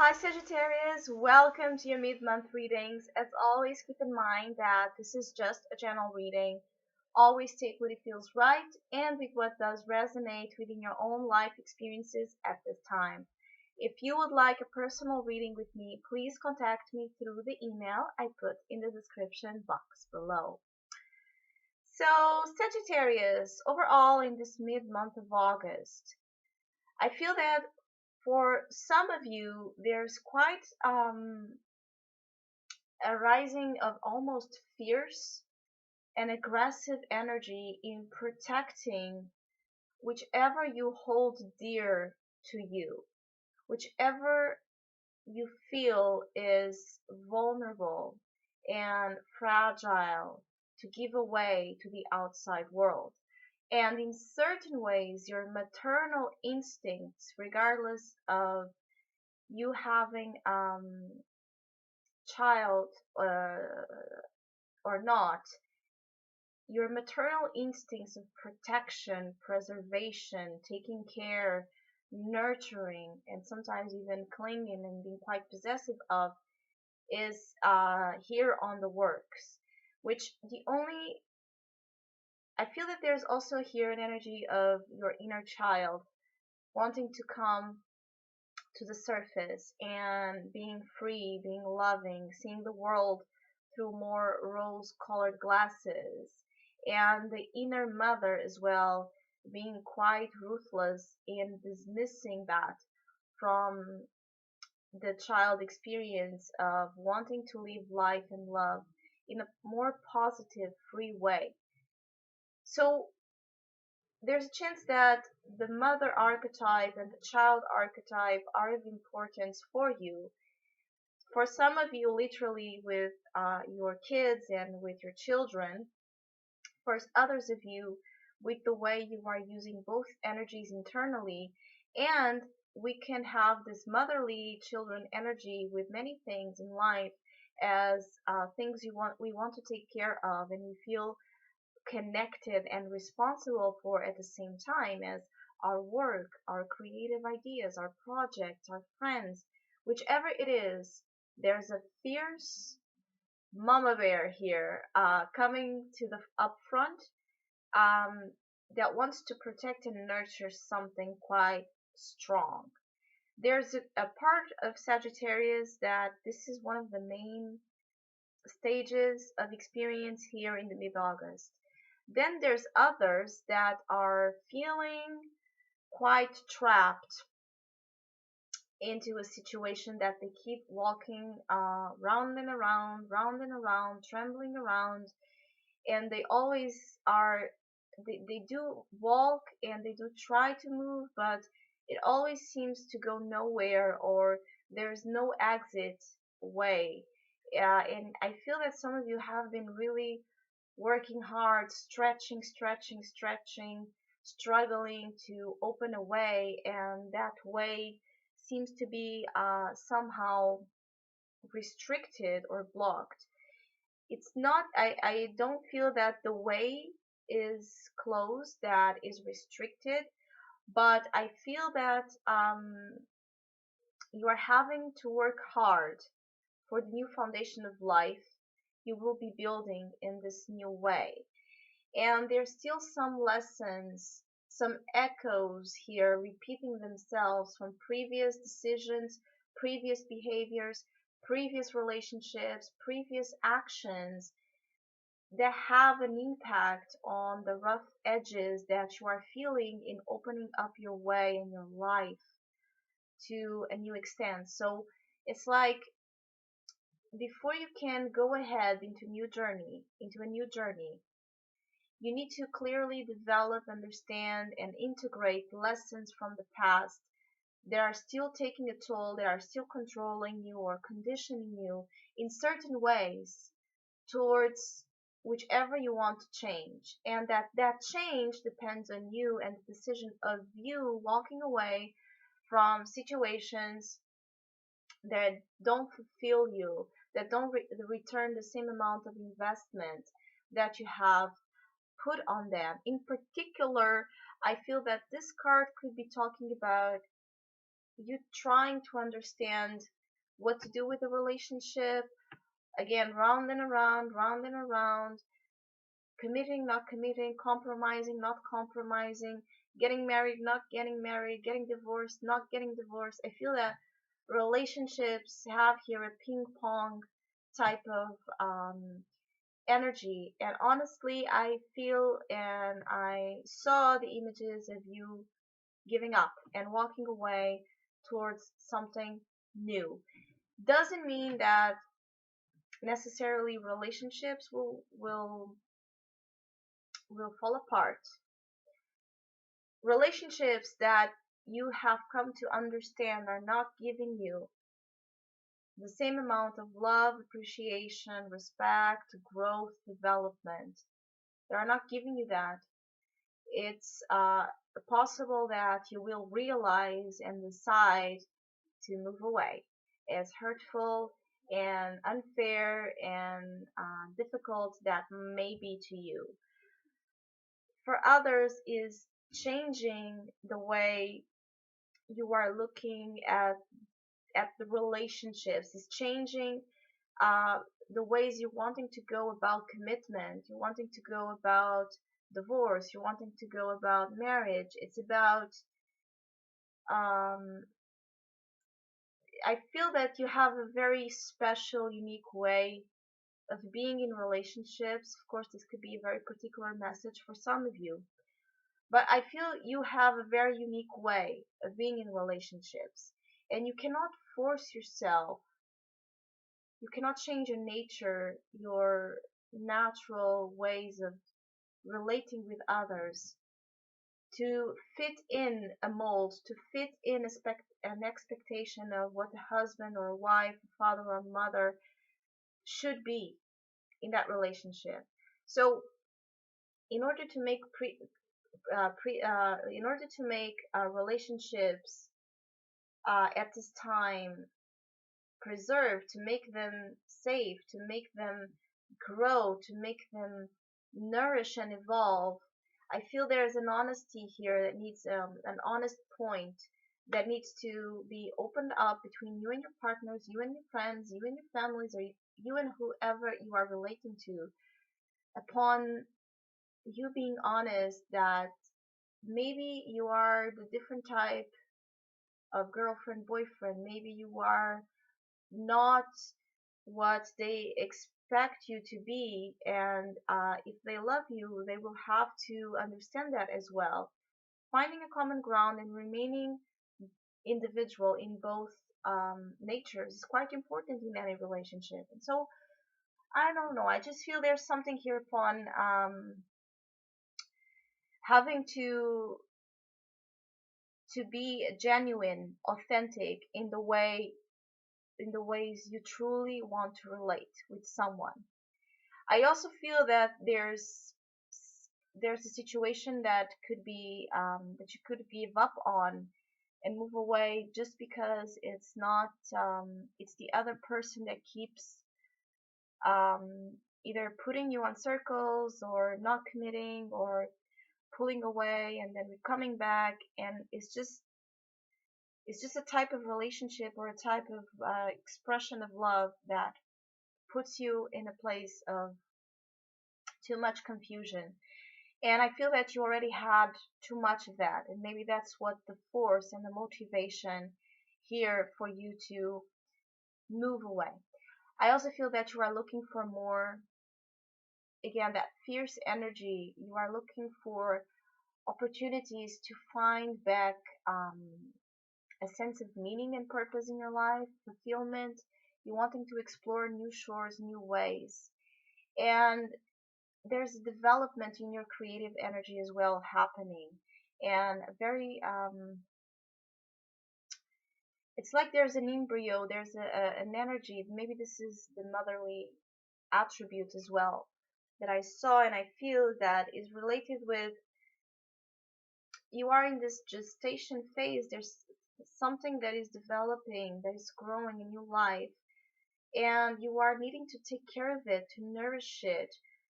Hi Sagittarius, welcome to your mid-month readings. As always, keep in mind that this is just a general reading. Always take what it feels right and with what does resonate within your own life experiences at this time. If you would like a personal reading with me, please contact me through the email I put in the description box below. So, Sagittarius, overall in this mid-month of August, I feel that for some of you, there's quite a rising of almost fierce and aggressive energy in protecting whichever you hold dear to you, whichever you feel is vulnerable and fragile to give away to the outside world. And in certain ways, your maternal instincts, regardless of you having child or not, your maternal instincts of protection, preservation, taking care, nurturing, and sometimes even clinging and being quite possessive of is here on the works. Which the only, I feel that there's also here an energy of your inner child wanting to come to the surface and being free, being loving, seeing the world through more rose-colored glasses, and the inner mother as well being quite ruthless in dismissing that from the child experience of wanting to live life and love in a more positive, free way. So there's a chance that the mother archetype and the child archetype are of importance for you. For some of you, literally with your kids and with your children. For others of you, with the way you are using both energies internally. And we can have this motherly children energy with many things in life as things we want to take care of and we feel connected and responsible for at the same time as our work, our creative ideas, our projects, our friends, whichever it is. There's a fierce mama bear here coming to the upfront um, that wants to protect and nurture something quite strong. There's a part of Sagittarius that this is one of the main stages of experience here in the mid-August. Then there's others that are feeling quite trapped into a situation that they keep walking round and around, trembling around, and they always are. They do walk and they do try to move, but it always seems to go nowhere, or there's no exit way. And I feel that some of you have been really working hard, stretching, struggling to open a way, and that way seems to be somehow restricted or blocked. It's not, I don't feel that the way is closed, that is restricted, but I feel that you are having to work hard for the new foundation of life you will be building in this new way. And there's still some lessons, some echoes here repeating themselves from previous decisions, previous behaviors, previous relationships, previous actions that have an impact on the rough edges that you are feeling in opening up your way in your life to a new extent. So it's like before you can go ahead into a new journey, you need to clearly develop, understand, and integrate lessons from the past that are still taking a toll, that are still controlling you or conditioning you in certain ways towards whichever you want to change. And that change depends on you and the decision of you walking away from situations that don't fulfill you, that don't return the same amount of investment that you have put on them. In particular, I feel that this card could be talking about you trying to understand what to do with the relationship. Again, round and around, committing, not committing, compromising, not compromising, getting married, not getting married, getting divorced, not getting divorced. I feel that relationships have here a ping pong type of energy. And honestly, I feel and I saw the images of you giving up and walking away towards something new. Doesn't mean that necessarily relationships will fall apart. Relationships that you have come to understand are not giving you the same amount of love, appreciation, respect, growth, development. They are not giving you that. It's possible that you will realize and decide to move away. As hurtful and unfair and difficult that may be to you. For others, is changing the way you are looking at the relationships. Is changing uh, the ways you're wanting to go about commitment. You're wanting to go about divorce. You're wanting to go about marriage. It's about um, I feel that you have a very special, unique way of being in relationships. Of course, this could be a very particular message for some of you, but I feel you have a very unique way of being in relationships, and you cannot force yourself. You cannot change your nature, your natural ways of relating with others to fit in a mold, to fit in an expectation of what a husband or a wife, a father or a mother should be in that relationship. So, in order to make in order to make relationships at this time preserved, to make them safe, to make them grow, to make them nourish and evolve, I feel there's an honesty here that needs an honest point that needs to be opened up between you and your partners, you and your friends, you and your families, or you and whoever you are relating to, upon you being honest that maybe you are the different type of girlfriend, boyfriend, maybe you are not what they expect you to be, and if they love you, they will have to understand that as well. Finding a common ground and remaining individual in both natures is quite important in any relationship. And so, I don't know, I just feel there's something here upon having to be genuine, authentic in the ways you truly want to relate with someone. I also feel that there's a situation that could be that you could give up on and move away just because it's not it's the other person that keeps either putting you on circles or not committing or pulling away and then coming back, and it's just a type of relationship or a type of expression of love that puts you in a place of too much confusion. And I feel that you already had too much of that, and maybe that's what the force and the motivation here for you to move away. I also feel that you are looking for more, again, that fierce energy. You are looking for opportunities to find back um, a sense of meaning and purpose in your life, fulfillment. You're wanting to explore new shores, new ways. And there's a development in your creative energy as well happening. And a very, it's like there's an embryo, there's an energy. Maybe this is the motherly attribute as well that I saw and I feel that is related with you are in this gestation phase. There's something that is developing, that is growing in your life, and you are needing to take care of it, to nourish it,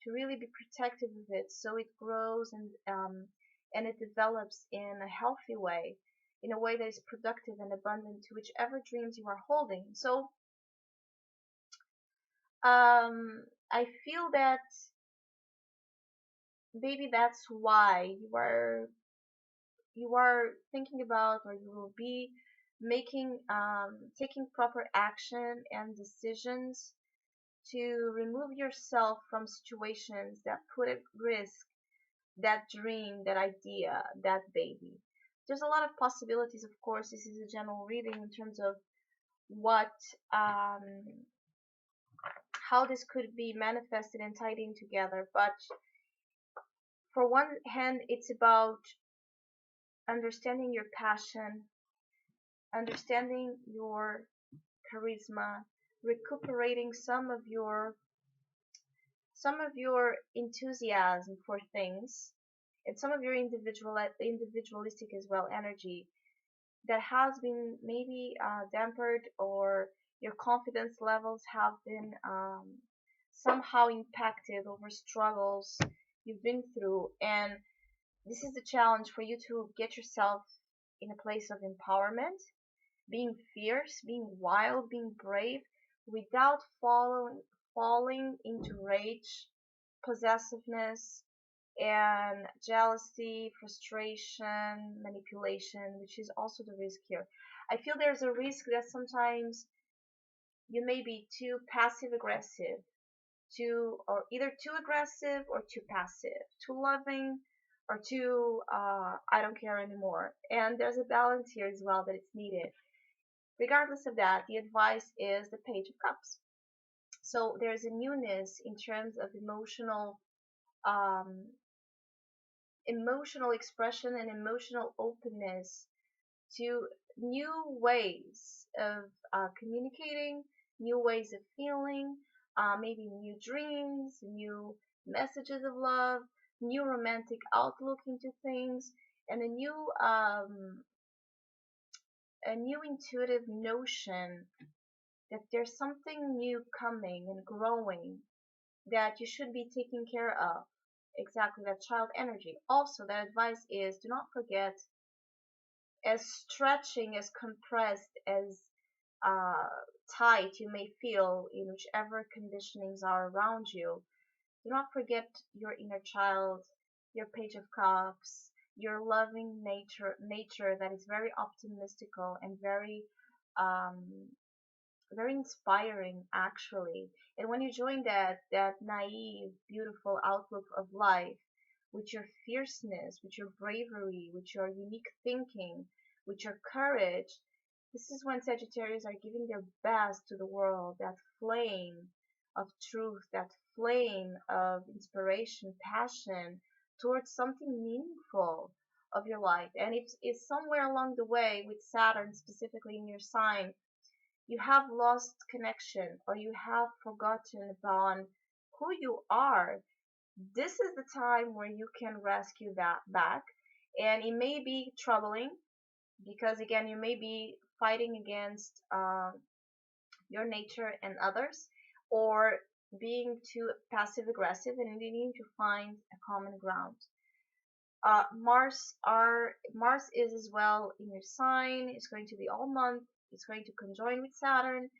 to really be protective of it, so it grows and it develops in a healthy way. in a way that is productive and abundant to whichever dreams you are holding. So I feel that maybe that's why you are thinking about, or you will be making taking proper action and decisions to remove yourself from situations that put at risk that dream, that idea, that baby. There's a lot of possibilities, of course. This is a general reading in terms of what um, how this could be manifested and tied in together. But for one hand, it's about understanding your passion, understanding your charisma, recuperating some of your enthusiasm for things, and some of your individualistic as well energy that has been maybe dampered, or your confidence levels have been somehow impacted over struggles you've been through. And this is the challenge for you to get yourself in a place of empowerment, being fierce, being wild, being brave, without falling into rage, possessiveness, and jealousy, frustration, manipulation, which is also the risk here. I feel there's a risk that sometimes you may be too passive aggressive, or either too aggressive or too passive, too loving or too I don't care anymore. And there's a balance here as well that it's needed. Regardless of that, the advice is the Page of Cups. So there's a newness in terms of um, emotional expression and emotional openness to new ways of communicating, new ways of feeling, maybe new dreams, new messages of love, new romantic outlook into things, and a new intuitive notion that there's something new coming and growing that you should be taking care of. Exactly, that child energy. Also, that advice is, do not forget, as stretching, as compressed, as uh, tight you may feel in whichever conditionings are around you, do not forget your inner child, your Page of Cups, your loving nature that is very optimistical and um, very inspiring actually. And when you join that naive, beautiful outlook of life with your fierceness, with your bravery, with your unique thinking, with your courage, this is when Sagittarius are giving their best to the world, that flame of truth, that flame of inspiration, passion towards something meaningful of your life. And if somewhere along the way with Saturn specifically in your sign, you have lost connection, or you have forgotten upon who you are, this is the time where you can rescue that back. And it may be troubling because, again, you may be fighting against your nature and others, or being too passive aggressive and needing to find a common ground. Mars is as well in your sign. It's going to be all month. It's going to conjoin with Saturn.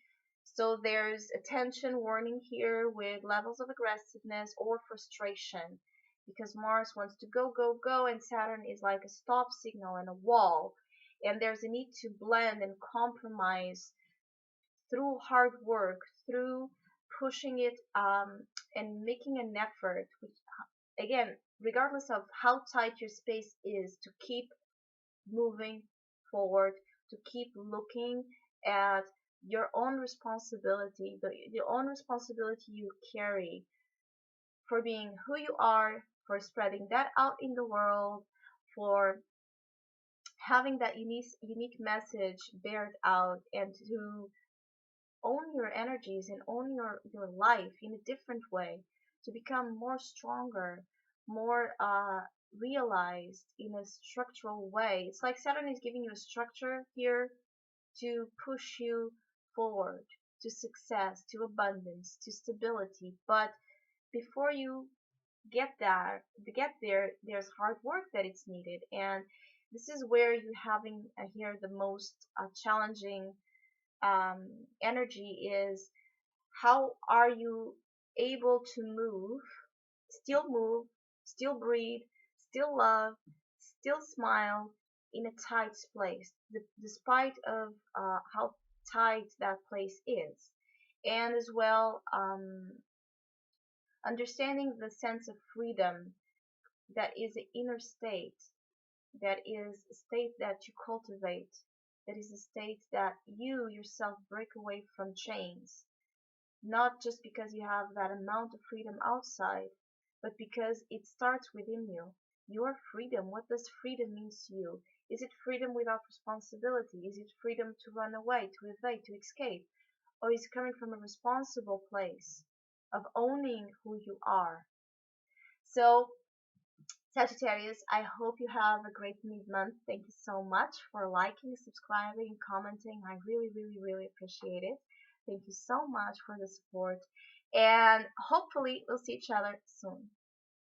So there's a tension warning here with levels of aggressiveness or frustration, because Mars wants to go, go, go, and Saturn is like a stop signal and a wall. And there's a need to blend and compromise through hard work, through pushing it and making an effort, which, again, regardless of how tight your space is, to keep moving forward, to keep looking at your own responsibility, the own responsibility you carry for being who you are, for spreading that out in the world, for having that unique message bared out, and to own your energies and own your life in a different way, to become more stronger, more realized in a structural way. It's like Saturn is giving you a structure here to push you forward to success, to abundance, to stability. But before you get there, there's hard work that it's needed. And This is where you having here the most challenging um, energy is how are you able to move, still breathe, still love, still smile in a tight place, despite of how tight that place is, and as well understanding the sense of freedom that is an inner state, that is a state that you cultivate, that is a state that you yourself break away from chains, not just because you have that amount of freedom outside, but because it starts within you. Your freedom, what does freedom mean to you? Is it freedom without responsibility? Is it freedom to run away, to evade, to escape? Or is it coming from a responsible place of owning who you are? So, Sagittarius, I hope you have a great mid-month. Thank you so much for liking, subscribing, commenting. I really, really, really appreciate it. Thank you so much for the support. And hopefully we'll see each other soon.